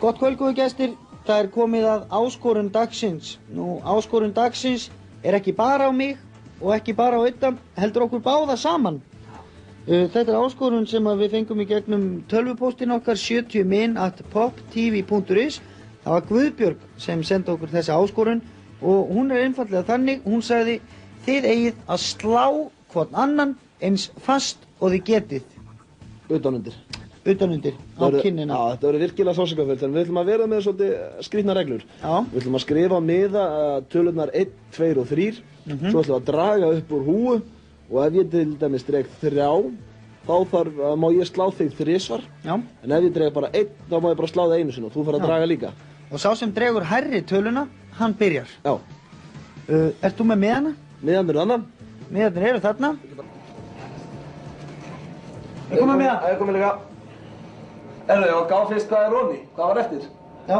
Gott kvöld, góðu gestir. Það komið að áskorun dagsins. Nú, áskorun dagsins ekki bara á mig og ekki bara á Audda, heldur okkur báða saman. Þetta áskorun sem við fengum í gegnum tölvupóstinn okkar 70min@poptv.is. Það var Guðbjörg sem sendi okkur þessi áskorun og hún einfaldlega þannig, hún sagði: þið eigið að slá hvort annan eins fast og þið getið. Utanundir Á kinnina. Já, þetta verður virkilega sársaukafullt, en við ætlum að vera með svolítið skrýtnar reglur. Já. Við ætlum að skrifa á miða tölurnar 1, 2 og 3, svo ætlum við að draga upp úr húu og ef ég til dæmis dreg 3, þá má ég slá þig 3 Já. En ef ég dreg bara 1, þá má ég bara slá þig 1 sinni og þú fara að draga líka. Og sá sem dregur hærri töluna, hann byrjar. Já. Ert þú með miðana? Miðan er annan. Miðarnir eru þarna. Ég kom með miða. Ég kom með líka. Ég var gaf fyrst hvað Ronny. Hvað var eftir? Já.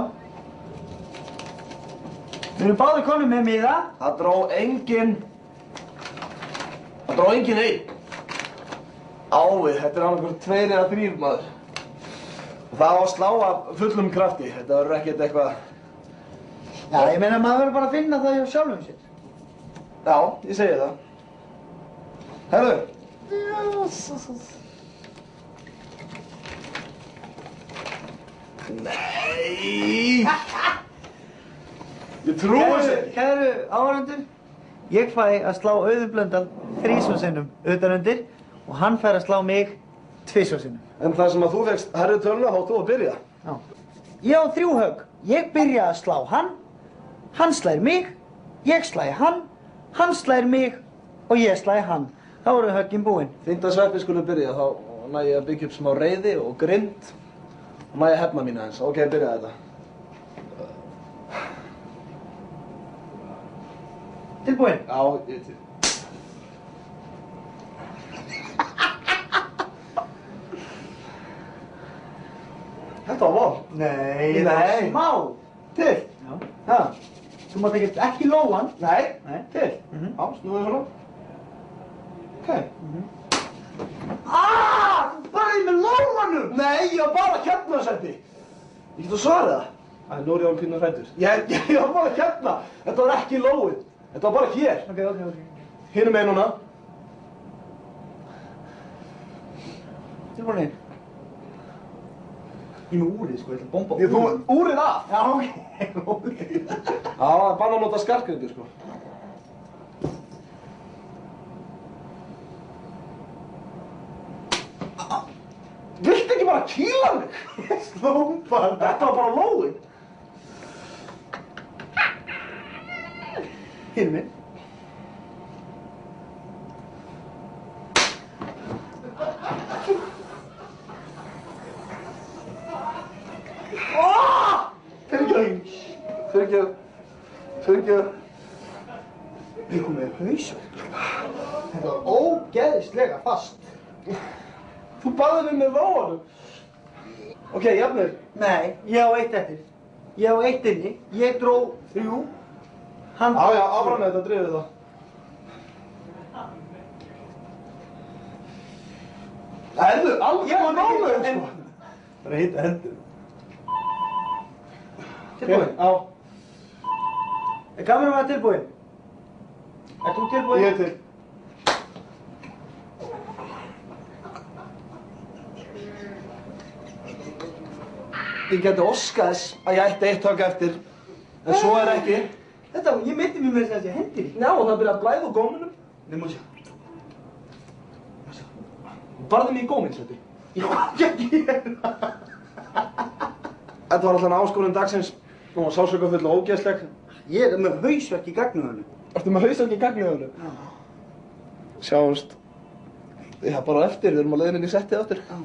Við erum báðir konum með miða. Það dró enginn einn. Ávið, þetta annarkvort 2 eða 3 maður. Og það á að slá af fullum krafti. Þetta verður ekkert eitthvað... Já, ég meina maður verður bara að finna það hjá sjálfum sér. Já, ég segi það. Herðu. Nei! Ég trúi þessu ekki. Kæru áhorfendur, ég fæ að slá Auður Blöndal 3 sinnum utanundir og hann fær að slá mig 2 sinnum. En það sem að þú fegst herri töluna, þá þú að byrja. Já. Ég á 3 högg. Ég byrja að slá hann, hann slær mig, ég slæ hann slær mig og ég slæ hann. Þá eru höggin búin. Fínt að Sveppi skulle byrja, þá næ ég að byggja upp smá reiði og grind. Og næ ég að hefna mín aðeins. Ok, byrja þetta. Tilbúin? Já, ég er til. Þetta var vol. Nei, það er smá. Til? Já. Ha? Þú mátt ekki lóan. Nei. Til? Mhm. Já, snúið svona. Ok. Þú barði með lóanum! Nei, ég var bara hérna, Sveppi. Ég get að svara það. Æ, nú er ég á pínu hræddur. Ég var bara hérna. Þetta var ekki lóið. Þetta var bara hér. Ok. Hinum megin núna. Tilbúin. Ég er með úrið, sko, ég ætla að bomba Þú úrið af. Já, ok. Já, það er bara að nota skartgrindur, sko. Viltu ekki bara kýla mig? Ég sló bara. Þetta var bara lóið. Hinum minn. Fyrirgefðu. Ég kom með hausverk. Þetta var ógeðislega fast. Þú baðið mig með lóanum. Ok, jafnir. Nei, ég á 1 eftir. Ég á 1 inni. Ég dró 3. Hann... Já, áfram þetta, drifið það. Herðu, alveg nógu, sko. Bara hitta hendur. Tilbúin? Já. Er kameran var tilbúin? Ert þú tilbúin? Ég er til. Ég geti óskað þess að ég ætti 1 högg eftir, en svo er ekki. Þetta, ég meiti mér með þessi hendir í. Já, og það byrjaði að blæða úr góminum. Nei, má sjá. Þú barði mig í góminn, Sveppi. Ég var ekki að gera. Þetta var alltaf áskorun dagsins. Hún var sársaukafull og ógeðsleg. Ég er með hausverk í gagnuðinu. Ertu með hausverk í gagnuðinu? Já. Sjáumst. Já, bara eftir, við erum á leiðinni í settið aftur. Já.